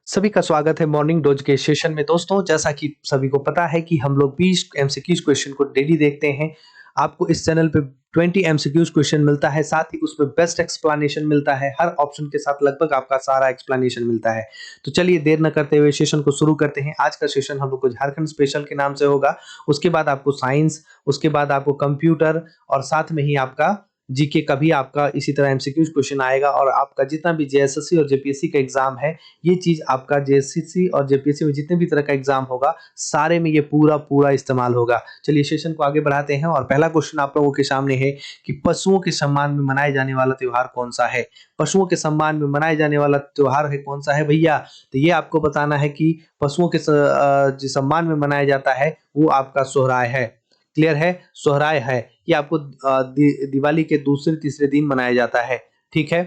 सभी का स्वागत है मॉर्निंग डोज के सेशन में। दोस्तों, जैसा कि सभी को पता है कि हम लोग 20 एमसीक्यूज क्वेश्चन को डेली देखते हैं। आपको इस चैनल पे 20 एमसीक्यूज क्वेश्चन मिलता है, साथ ही उसमें बेस्ट एक्सप्लेनेशन मिलता है। हर ऑप्शन के साथ लगभग आपका सारा एक्सप्लेनेशन मिलता है। तो चलिए देर न करते हुए सेशन को शुरू करते हैं। आज का सेशन हम लोग को झारखंड स्पेशल के नाम से होगा। उसके बाद आपको साइंस, उसके बाद आपको कंप्यूटर और साथ में ही आपका जीके का भी आपका इसी तरह एमसीक्यूज क्वेश्चन आएगा। और आपका जितना भी जेएसएससी और जेपीएससी का एग्जाम है, ये चीज आपका जेएसएससी और जेपीएससी में जितने भी तरह का एग्जाम होगा, सारे में ये पूरा पूरा इस्तेमाल होगा। चलिए सेशन को आगे बढ़ाते हैं और पहला क्वेश्चन आप लोगों के सामने है कि पशुओं के सम्मान में मनाए जाने वाला त्योहार कौन सा है। पशुओं के सम्मान में मनाए जाने वाला त्योहार है कौन सा है भैया? तो ये आपको बताना है कि पशुओं के जो सम्मान में मनाया जाता है वो आपका सोहराय है। क्लियर है? सोहराय है। ये आपको दिवाली के दूसरे तीसरे दिन मनाया जाता है। ठीक है।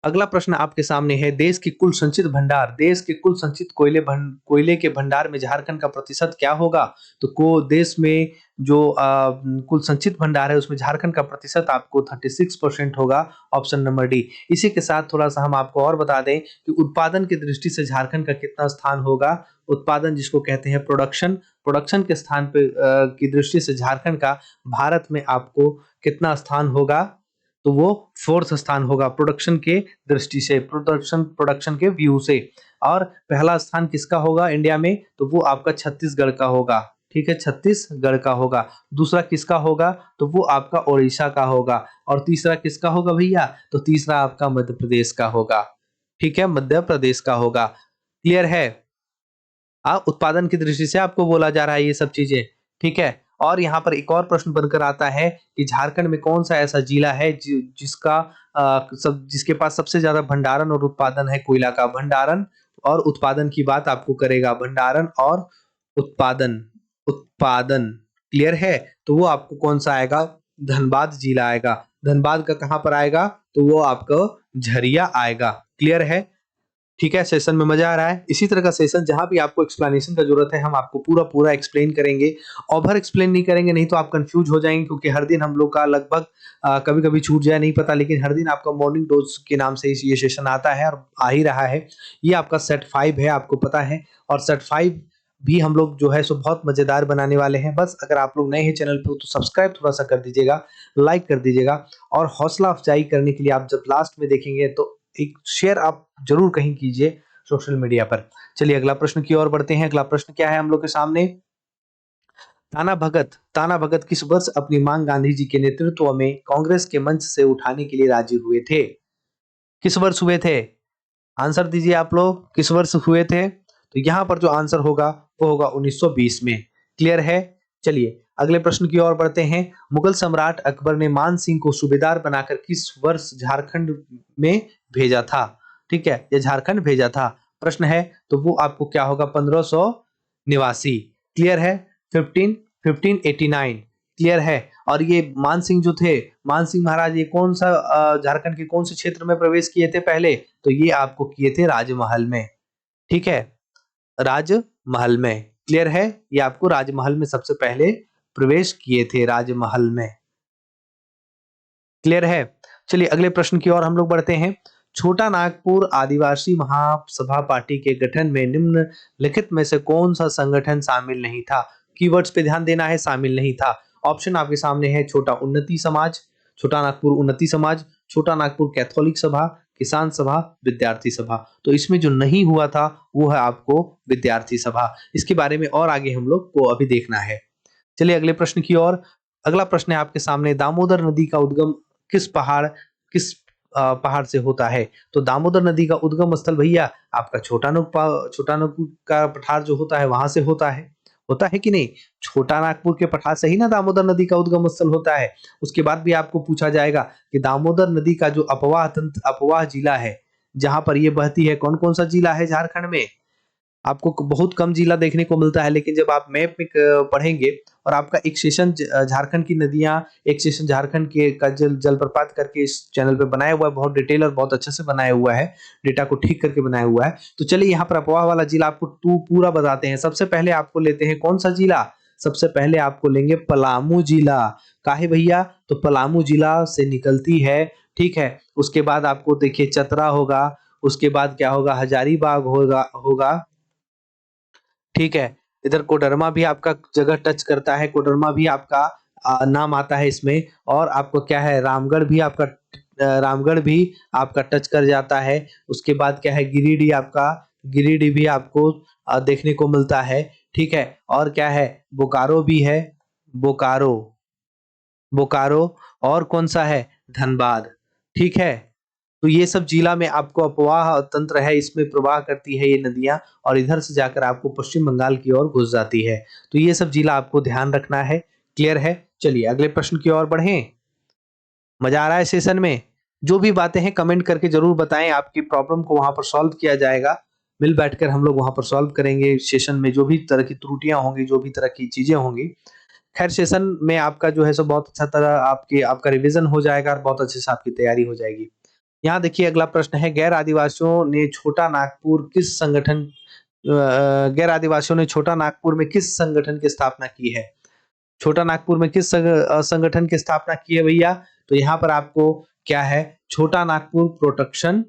अगला प्रश्न आपके सामने है, देश के कुल संचित कोयले के भंडार में झारखंड का प्रतिशत क्या होगा? तो को देश में जो कुल संचित भंडार है उसमें झारखंड का प्रतिशत आपको 36% होगा। Option number D. इसी के साथ थोड़ा सा हम आपको और बता दें कि उत्पादन की दृष्टि से झारखंड का कितना स्थान होगा। उत्पादन जिसको कहते हैं प्रोडक्शन, प्रोडक्शन के स्थान पे की दृष्टि से झारखंड का भारत में आपको कितना स्थान होगा? तो वो फोर्थ स्थान होगा प्रोडक्शन के दृष्टि से, प्रोडक्शन के व्यू से। और पहला स्थान किसका होगा इंडिया में? तो वो आपका छत्तीसगढ़ का होगा। ठीक है, छत्तीसगढ़ का होगा। दूसरा किसका होगा? तो वो आपका ओडिशा का होगा। और तीसरा किसका होगा भैया? तो तीसरा आपका मध्य प्रदेश का होगा। ठीक है, मध्य प्रदेश का होगा। क्लियर है? उत्पादन की दृष्टि से आपको बोला जा रहा है ये सब चीजें। ठीक है। और यहाँ पर एक और प्रश्न बनकर आता है कि झारखंड में कौन सा ऐसा जिला है जिसके पास सबसे ज्यादा भंडारण और उत्पादन है कोयला का। भंडारण और उत्पादन की बात आपको करेगा। भंडारण और उत्पादन, उत्पादन। क्लियर है? तो वो आपको कौन सा आएगा? धनबाद जिला आएगा। धनबाद का कहां पर आएगा? तो वो आपको झरिया आएगा। क्लियर है? ठीक है, सेशन में मजा आ रहा है। इसी तरह का सेशन जहां भी आपको एक्सप्लेनेशन का जरूरत है, हम आपको पूरा पूरा एक्सप्लेन करेंगे। ओवर एक्सप्लेन नहीं करेंगे, नहीं तो आप कंफ्यूज हो जाएंगे, क्योंकि हर दिन हम लोग का लगभग कभी कभी छूट जाए नहीं पता, लेकिन हर दिन आपका मॉर्निंग डोज के नाम से ये सेशन आता है और आ ही रहा है। ये आपका सेट 5 है, आपको पता है। और सेट 5 भी हम लोग जो है सो बहुत मजेदार बनाने वाले हैं। बस अगर आप लोग नए हैं चैनल पे तो सब्सक्राइब थोड़ा सा कर दीजिएगा, लाइक कर दीजिएगा। और हौसला अफजाई करने के लिए आप जब लास्ट में देखेंगे तो एक शेयर आप जरूर कहीं कीजिए सोशल मीडिया पर। चलिए अगला प्रश्न की ओर बढ़ते हैं। अगला प्रश्न क्या है हम लोग के सामने? ताना भगत किस वर्ष अपनी मांग गांधी जी के नेतृत्व में कांग्रेस के मंच से उठाने के लिए राजी हुए थे? किस वर्ष हुए थे? आंसर दीजिए आप लोग, किस वर्ष हुए थे? तो यहाँ पर जो आंसर होगा वो होगा 1920 में। क्लियर है? चलिए अगले प्रश्न की ओर बढ़ते हैं। मुगल सम्राट अकबर ने मान सिंह को सूबेदार बनाकर किस वर्ष झारखंड में भेजा था? ठीक है, ये झारखंड भेजा था। प्रश्न है तो वो आपको क्या होगा? 1589। क्लियर है? 1589। क्लियर है? और ये मान सिंह जो थे, मान सिंह महाराज, ये कौन सा झारखंड के कौन से क्षेत्र में प्रवेश किए थे पहले? तो ये आपको किए थे राजमहल में। ठीक है, राजमहल में। क्लियर है? ये आपको राजमहल में सबसे पहले प्रवेश किए थे, राजमहल में। क्लियर है? चलिए अगले प्रश्न की ओर हम लोग बढ़ते हैं। छोटा नागपुर आदिवासी महासभा पार्टी के गठन में निम्नलिखित में से कौन सा संगठन शामिल नहीं था? कीवर्ड्स पे ध्यान देना है, शामिल नहीं था। ऑप्शन आपके सामने है, छोटा उन्नति समाज, छोटा नागपुर उन्नति समाज, छोटा नागपुर कैथोलिक सभा, किसान सभा, विद्यार्थी सभा। तो इसमें जो नहीं हुआ था वो है आपको विद्यार्थी सभा। इसके बारे में और आगे हम लोग को अभी देखना है। चलिए अगले प्रश्न की ओर। अगला प्रश्न है आपके सामने, दामोदर नदी का उद्गम किस पहाड़ से होता है? तो दामोदर नदी का उद्गम स्थल भैया आपका छोटा नागपुर का पठार जो होता है वहां से होता है कि नहीं? छोटा नागपुर के पठार से ही ना दामोदर नदी का उद्गम स्थल होता है। उसके बाद भी आपको पूछा जाएगा कि दामोदर नदी का जो अपवाह जिला है जहां पर ये बहती है, कौन कौन सा जिला है झारखंड में? आपको बहुत कम जिला देखने को मिलता है, लेकिन जब आप मैप में पढ़ेंगे और आपका एक सेशन झारखंड की नदियां, एक सेशन झारखंड के का जलप्रपात करके इस चैनल पे बनाया हुआ है, बहुत डिटेल और बहुत अच्छे से बनाया हुआ है, डेटा को ठीक करके बनाया हुआ है। तो चलिए यहाँ पर अफवाह वाला जिला आपको पूरा बताते हैं। सबसे पहले आपको लेते हैं कौन सा जिला? सबसे पहले आपको लेंगे पलामू जिला। काहे भैया? तो पलामू जिला से निकलती है। ठीक है, उसके बाद आपको देखिए चतरा होगा, उसके बाद क्या होगा, हजारीबाग होगा होगा ठीक है। इधर कोडरमा भी आपका जगह टच करता है, कोडरमा भी आपका नाम आता है इसमें। और आपको क्या है, रामगढ़ भी आपका रामगढ़ भी आपका टच कर जाता है। उसके बाद क्या है, गिरिडीह आपका, गिरिडीह भी आपको देखने को मिलता है। ठीक है। और क्या है, बोकारो भी है, बोकारो, बोकारो। और कौन सा है, धनबाद। ठीक है। तो ये सब जिला में आपको अपवाह तंत्र है, इसमें प्रवाह करती है ये नदियां, और इधर से जाकर आपको पश्चिम बंगाल की ओर घुस जाती है। तो ये सब जिला आपको ध्यान रखना है। क्लियर है। चलिए अगले प्रश्न की ओर बढ़ें। मजा आ रहा है सेशन में? जो भी बातें हैं कमेंट करके जरूर बताएं, आपकी प्रॉब्लम को वहां पर सॉल्व किया जाएगा। मिल बैठकर हम लोग वहां पर सॉल्व करेंगे सेशन में, जो भी तरह की त्रुटियां होंगी, जो भी तरह की चीजें होंगी। खैर सेशन में आपका जो है सो बहुत अच्छा तरह आपका रिवीजन हो जाएगा और बहुत अच्छे से आपकी तैयारी हो जाएगी। यहाँ देखिए अगला प्रश्न है, गैर आदिवासियों ने छोटा नागपुर किस संगठन गैर आदिवासियों ने छोटा नागपुर में किस संगठन की स्थापना की है? छोटा नागपुर में किस संगठन की स्थापना की है भैया? तो यहाँ पर आपको क्या है, छोटा नागपुर प्रोटेक्शन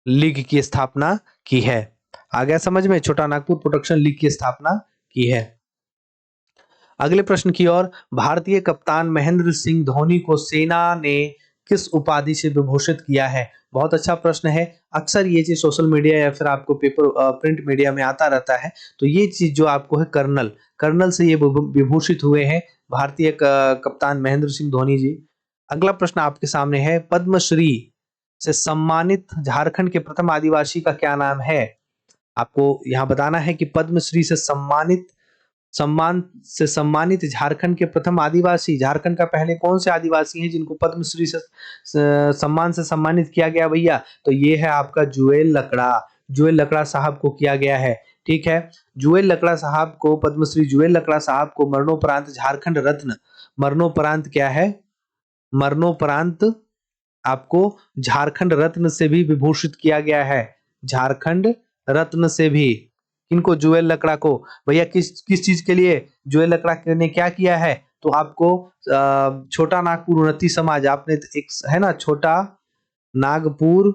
लीग की स्थापना की है। आ गया समझ में? छोटा नागपुर प्रोटेक्शन लीग की स्थापना की है। अगले प्रश्न की ओर, भारतीय कप्तान महेंद्र सिंह धोनी को सेना ने किस उपाधि से विभूषित किया है? बहुत अच्छा प्रश्न है। अक्सर ये चीज सोशल मीडिया या फिर आपको पेपर प्रिंट मीडिया में आता रहता है। तो ये चीज जो आपको है, कर्नल, कर्नल से ये विभूषित हुए हैं भारतीय कप्तान महेंद्र सिंह धोनी जी। अगला प्रश्न आपके सामने है, पद्मश्री से सम्मानित झारखंड के प्रथम आदिवासी का क्या नाम है? आपको यहाँ बताना है कि पद्मश्री से सम्मानित झारखंड के प्रथम आदिवासी, झारखंड का पहले कौन से आदिवासी हैं जिनको पद्मश्री से सम्मान से सम्मानित किया गया भैया? तो ये है आपका जुएल लकड़ा, जुएल लकड़ा साहब को किया गया है। ठीक है। जुएल लकड़ा साहब को, पद्मश्री जुएल लकड़ा साहब को मरणोपरांत झारखंड रत्न, मरणोपरांत क्या है, मरणोपरांत आपको झारखंड रत्न से भी विभूषित किया गया है। झारखंड रत्न से भी। किनको? जुएल लकड़ा को। भैया किस किस चीज के लिए जुएल लकड़ा ने क्या किया है? तो आपको छोटा नागपुर उन्नति समाज, आपने एक है ना, छोटा नागपुर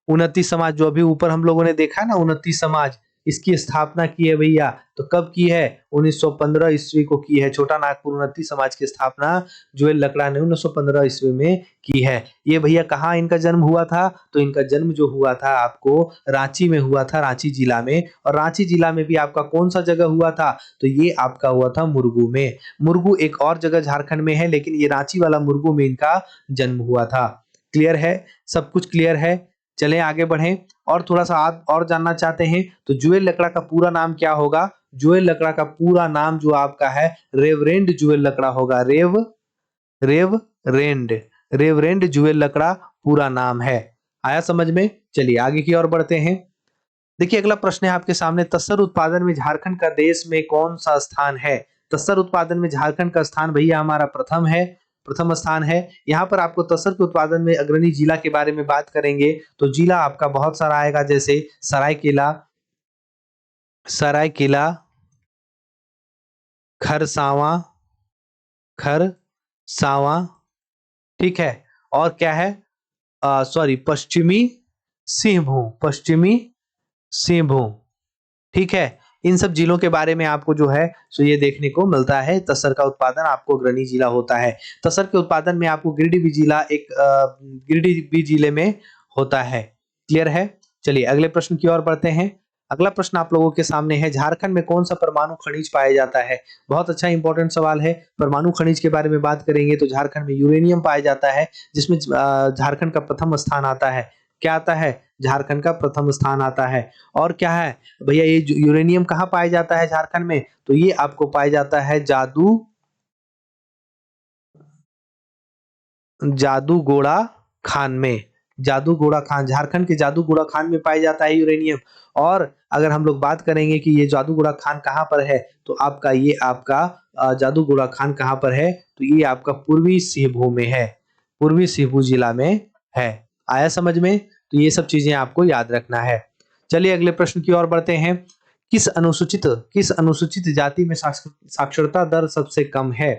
उन्नति समाज, जो अभी ऊपर हम लोगों ने देखा ना, उन्नति समाज, इसकी स्थापना की है भैया। तो कब की है? 1915 ईस्वी को की है। छोटा नागपुर उन्नति समाज की स्थापना जुएल लकड़ा ने 1915 ईस्वी में की है। ये भैया कहाँ इनका जन्म हुआ था? तो इनका जन्म जो हुआ था आपको रांची में हुआ था, रांची जिला में। और रांची जिला में भी आपका कौन सा जगह हुआ था? तो ये आपका हुआ था मुरगू में। मुरगू एक और जगह झारखंड में है, लेकिन ये रांची वाला मुरगू में इनका जन्म हुआ था। क्लियर है? सब कुछ क्लियर है? चलें आगे बढ़ें। और थोड़ा सा आप और जानना चाहते हैं तो जुएल लकड़ा का पूरा नाम क्या होगा? जुएल लकड़ा का पूरा नाम जो आपका है, रेवरेंड जुएल लकड़ा होगा। रेवरेंड, रेवरेंड जुएल लकड़ा पूरा नाम है। आया समझ में? चलिए आगे की ओर बढ़ते हैं। देखिए अगला प्रश्न है आपके सामने, तसर उत्पादन में झारखंड का देश में कौन सा स्थान है? तसर उत्पादन में झारखंड का स्थान भैया हमारा प्रथम है, प्रथम स्थान है। यहाँ पर आपको तसर के उत्पादन में अग्रणी जिला के बारे में बात करेंगे तो जिला आपका बहुत सारा आएगा, जैसे सरायकेला, सरायकेला, खरसावां, खरसावां। ठीक है। और क्या है, सॉरी, पश्चिमी सिंहभूम, पश्चिमी सिंहभूम। ठीक है। इन सब जिलों के बारे में आपको जो है सो ये देखने को मिलता है। तसर का उत्पादन आपको अग्रणी जिला होता है। तसर के उत्पादन में आपको गिरिडीह भी जिला एक गिरिडीह भी जिले में होता है। क्लियर है? चलिए अगले प्रश्न की ओर बढ़ते हैं। अगला प्रश्न आप लोगों के सामने है, झारखंड में कौन सा परमाणु खनिज पाया जाता है? बहुत अच्छा इंपॉर्टेंट सवाल है। परमाणु खनिज के बारे में बात करेंगे तो झारखंड में यूरेनियम पाया जाता है, जिसमें झारखंड का प्रथम स्थान आता है। क्या आता है? झारखंड का प्रथम स्थान आता है। और क्या है भैया, ये यूरेनियम कहाँ पाया जाता है झारखंड में? तो ये आपको पाया जाता है जादूगोड़ा खान में। जादूगोड़ा खान, झारखंड के जादूगोड़ा खान में पाया जाता है यूरेनियम। और अगर हम लोग बात करेंगे कि ये जादूगोड़ा खान कहाँ पर है, तो आपका ये आपका जादूगोड़ा खान कहाँ पर है? तो ये आपका पूर्वी सिंहभूम में है, पूर्वी सिंहभूम जिला में है। आया समझ में? तो ये सब चीजें आपको याद रखना है। चलिए अगले प्रश्न की ओर बढ़ते हैं। किस अनुसूचित जाति में साक्षरता दर सबसे कम है?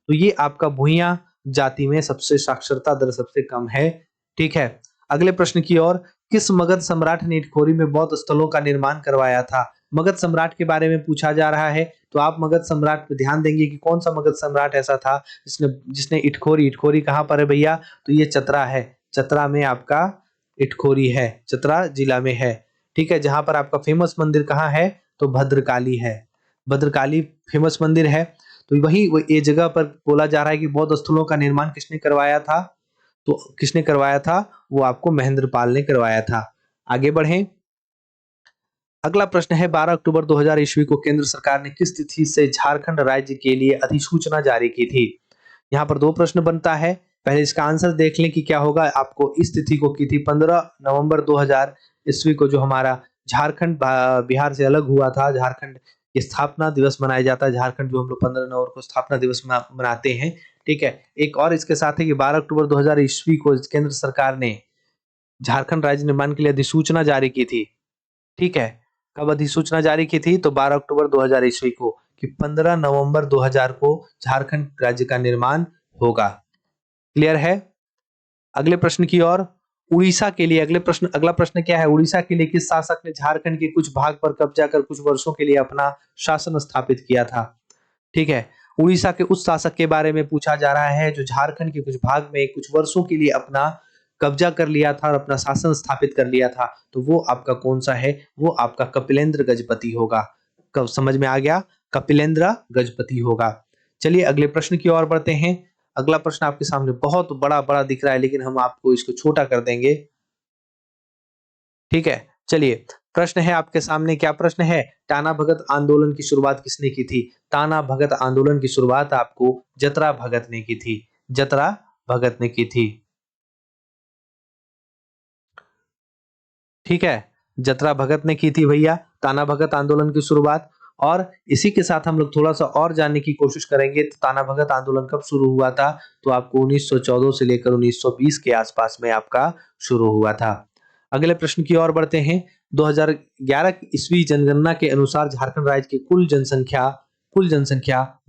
तो ये आपका भूइयां जाति में सबसे साक्षरता दर सबसे कम है। ठीक है। अगले प्रश्न की ओर, किस मगध सम्राट ने इटखोरी में बौद्ध स्थलों का निर्माण करवाया था? मगध सम्राट के बारे में पूछा जा रहा है, तो आप मगध सम्राट पे ध्यान देंगे कि कौन सा मगध सम्राट ऐसा था जिसने जिसने इटखोरी कहाँ पर है भैया? तो ये चतरा है। चतरा में आपका इटखोरी है, चतरा जिला में है। ठीक है, जहां पर आपका फेमस मंदिर कहाँ है? तो भद्रकाली है। भद्रकाली फेमस मंदिर है। तो वही वो ये जगह पर बोला जा रहा है कि बौद्ध स्थलों का निर्माण किसने करवाया था? तो किसने करवाया था? वो आपको महेंद्रपाल ने करवाया था। आगे बढ़ें। अगला प्रश्न है, 12 अक्टूबर 2000 ईस्वी को केंद्र सरकार ने किस तिथि से झारखंड राज्य के लिए अधिसूचना जारी की थी? यहाँ पर दो प्रश्न बनता है। पहले इसका आंसर देख लें कि क्या होगा। आपको इस तिथि को की थी 15 नवंबर 2000 ईस्वी को, जो हमारा झारखंड बिहार से अलग हुआ था। झारखंड की स्थापना दिवस मनाया जाता है। झारखंड जो हम लोग 15 नवंबर को स्थापना दिवस मनाते हैं। ठीक है, एक और इसके साथ है कि 12 अक्टूबर 2000 ईस्वी को केंद्र सरकार ने झारखंड राज्य निर्माण के लिए अधिसूचना जारी की थी। ठीक है, कब अधिसूचना जारी की थी? तो 12 अक्टूबर 2000 ईस्वी को, कि 15 नवंबर 2000 को झारखंड राज्य का निर्माण होगा। क्लियर है? अगले प्रश्न की ओर, उड़ीसा के लिए अगला प्रश्न क्या है? उड़ीसा के लिए किस शासक ने झारखंड के कुछ भाग पर कब्जा कर कुछ वर्षों के लिए अपना शासन स्थापित किया था? ठीक है, उड़ीसा के उस शासक के बारे में पूछा जा रहा है जो झारखंड के कुछ भाग में कुछ वर्षों के लिए अपना कब्जा कर लिया था और अपना शासन स्थापित कर लिया था। तो वो आपका कौन सा है? वो आपका कपिलेंद्र गजपति होगा। कब समझ में आ गया? कपिलेंद्र गजपति होगा। चलिए अगले प्रश्न की ओर बढ़ते हैं। अगला प्रश्न आपके सामने बहुत बड़ा बड़ा दिख रहा है, लेकिन हम आपको इसको छोटा कर देंगे। ठीक है, चलिए प्रश्न है आपके सामने। क्या प्रश्न है? टाना भगत आंदोलन की शुरुआत किसने की थी? टाना भगत आंदोलन की शुरुआत आपको जतरा भगत ने की थी। जतरा भगत ने की थी। ठीक है, जतरा भगत ने की थी भैया ताना भगत आंदोलन की शुरुआत। और इसी के साथ हम लोग थोड़ा सा और जानने की कोशिश करेंगे, तो ताना भगत आंदोलन कब शुरू हुआ था? तो आपको 1914 से लेकर 1920 के आसपास में आपका शुरू हुआ था। अगले प्रश्न की ओर बढ़ते हैं। 2011 की ईस्वी जनगणना के अनुसार झारखंड राज्य की कुल जनसंख्या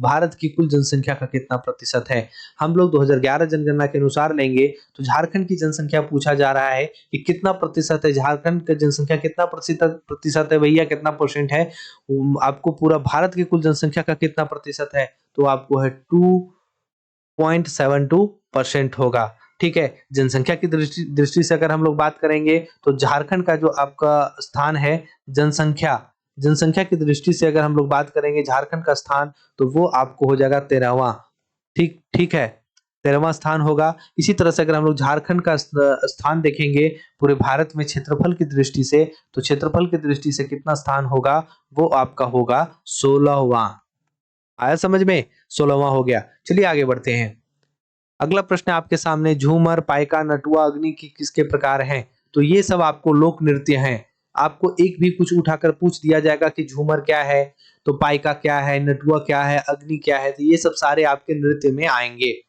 भारत की कुल जनसंख्या का कितना प्रतिशत है? हम लोग 2011 जनगणना के अनुसार लेंगे, तो झारखंड की जनसंख्या पूछा जा रहा है कि कितना प्रतिशत है झारखंड की जनसंख्या, कितना प्रतिशत है भैया, कितना परसेंट है? आपको पूरा भारत की कुल जनसंख्या का कितना प्रतिशत है? तो आपको है 2.72% होगा। ठीक है, जनसंख्या की दृष्टि दृष्टि से अगर हम लोग बात करेंगे, तो झारखंड का जो आपका स्थान है जनसंख्या जनसंख्या की दृष्टि से अगर हम लोग बात करेंगे झारखंड का स्थान, तो वो आपको हो जाएगा 13वां। ठीक ठीक है, 13वां स्थान होगा। इसी तरह से अगर हम लोग झारखंड का स्थान देखेंगे पूरे भारत में क्षेत्रफल की दृष्टि से, तो क्षेत्रफल की दृष्टि से कितना स्थान होगा? वो आपका होगा 16वां। आया समझ में? 16वां हो गया। चलिए आगे बढ़ते हैं। अगला प्रश्न आपके सामने, झूमर, पाइका, नटुआ, अग्नि की किसके प्रकार हैं? तो ये सब आपको लोक नृत्य हैं। आपको एक भी कुछ उठाकर पूछ दिया जाएगा कि झूमर क्या है, तो पाइका क्या है, नटुआ क्या है, अग्नि क्या है, तो ये सब सारे आपके नृत्य में आएंगे।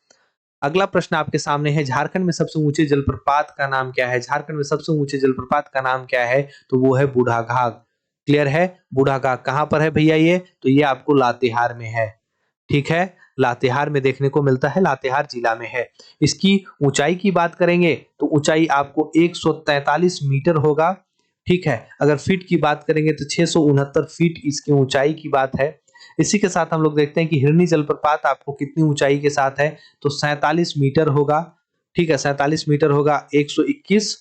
अगला प्रश्न आपके सामने है, झारखंड में सबसे ऊंचे जलप्रपात का नाम क्या है? झारखंड में सबसे ऊंचे जलप्रपात का नाम क्या है? तो वो है बूढ़ा घाघ। क्लियर है? बूढ़ा घाघ कहां पर है भैया ये? तो ये आपको लातेहार में है। ठीक है, लातेहार में देखने को मिलता है, लातेहार जिला में है। इसकी ऊंचाई की बात करेंगे, तो ऊंचाई आपको 143 मीटर होगा। ठीक है, अगर फीट की बात करेंगे तो 669 फीट इसकी ऊंचाई की बात है। इसी के साथ हम लोग देखते हैं कि हिरनी जलप्रपात आपको कितनी ऊंचाई के साथ है? तो 47 मीटर होगा। ठीक है, 47 मीटर होगा, 121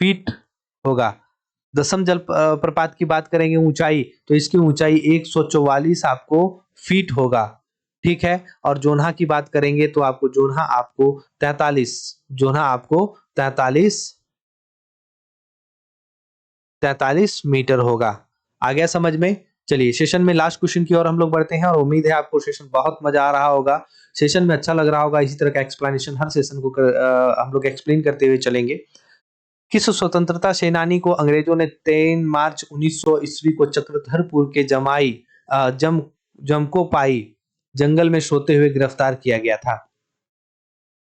फीट होगा। दसम जल प्रपात की बात करेंगे ऊंचाई, तो इसकी ऊंचाई 144 आपको फीट होगा। ठीक है, और जोन्हा की बात करेंगे तो आपको जोन्हा आपको 43 मीटर होगा। आ गया समझ में? चलिए सेशन में लास्ट क्वेश्चन की ओर हम लोग बढ़ते हैं, और उम्मीद है आपको सेशन बहुत मजा आ रहा होगा, सेशन में अच्छा लग रहा होगा। इसी तरह का एक्सप्लेनेशन हर सेशन को हम लोग एक्सप्लेन करते हुए चलेंगे। किस स्वतंत्रता सेनानी को अंग्रेजों ने 3 मार्च 1900 ईस्वी को चक्रधरपुर के जमकोपाई जंगल में सोते हुए गिरफ्तार किया गया था?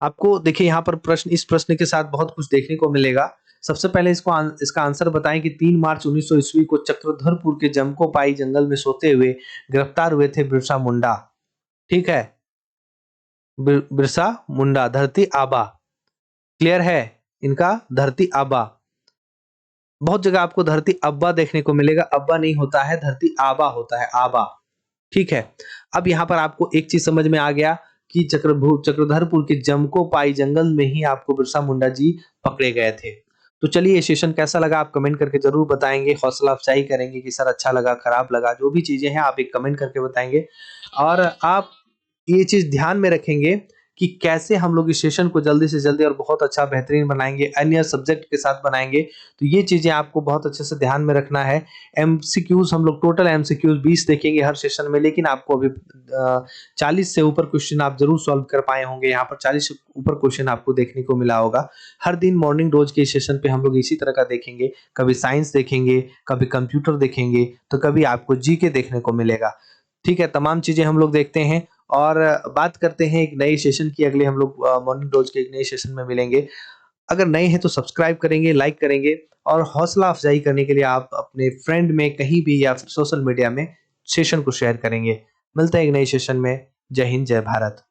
आपको देखिए यहाँ पर इस प्रश्न के साथ बहुत कुछ देखने को मिलेगा। सबसे पहले इसका आंसर बताएं कि 3 मार्च 1900 ईस्वी को चक्रधरपुर के जमकोपाई जंगल में सोते हुए गिरफ्तार हुए थे बिरसा मुंडा। ठीक है, बिरसा मुंडा, धरती आबा। क्लियर है? इनका धरती आबा। बहुत जगह आपको धरती अब्बा देखने को मिलेगा, अब्बा नहीं होता है, धरती आबा होता है, आबा। ठीक है। अब यहाँ पर आपको एक चीज समझ में आ गया कि चक्रधरपुर के जमकोपाई जंगल में ही आपको बिरसा मुंडा जी पकड़े गए थे। तो चलिए, ये सेशन कैसा लगा आप कमेंट करके जरूर बताएंगे, हौसला अफजाई करेंगे कि सर अच्छा लगा, खराब लगा, जो भी चीजें हैं आप एक कमेंट करके बताएंगे। और आप ये चीज ध्यान में रखेंगे कि कैसे हम लोग इस सेशन को जल्दी से जल्दी और बहुत अच्छा बेहतरीन बनाएंगे, अन्य सब्जेक्ट के साथ बनाएंगे। तो ये चीजें आपको बहुत अच्छे से ध्यान में रखना है। एमसीक्यूज हम लोग टोटल एमसीक्यूज 20 देखेंगे हर सेशन में, लेकिन आपको अभी 40 से ऊपर क्वेश्चन आप जरूर सॉल्व कर पाए होंगे। यहाँ पर 40 से ऊपर क्वेश्चन आपको देखने को मिला होगा। हर दिन मॉर्निंग रोज के सेशन पे हम लोग इसी तरह का देखेंगे, कभी साइंस देखेंगे, कभी कंप्यूटर देखेंगे, तो कभी आपको जीके देखने को मिलेगा। ठीक है, तमाम चीजें हम लोग देखते हैं। और बात करते हैं एक नए सेशन की, अगले हम लोग मॉर्निंग रोज के एक नए सेशन में मिलेंगे। अगर नए हैं तो सब्सक्राइब करेंगे, लाइक करेंगे, और हौसला अफजाई करने के लिए आप अपने फ्रेंड में कहीं भी या फिर सोशल मीडिया में सेशन को शेयर करेंगे। मिलते हैं एक नए सेशन में। जय हिंद, जय भारत।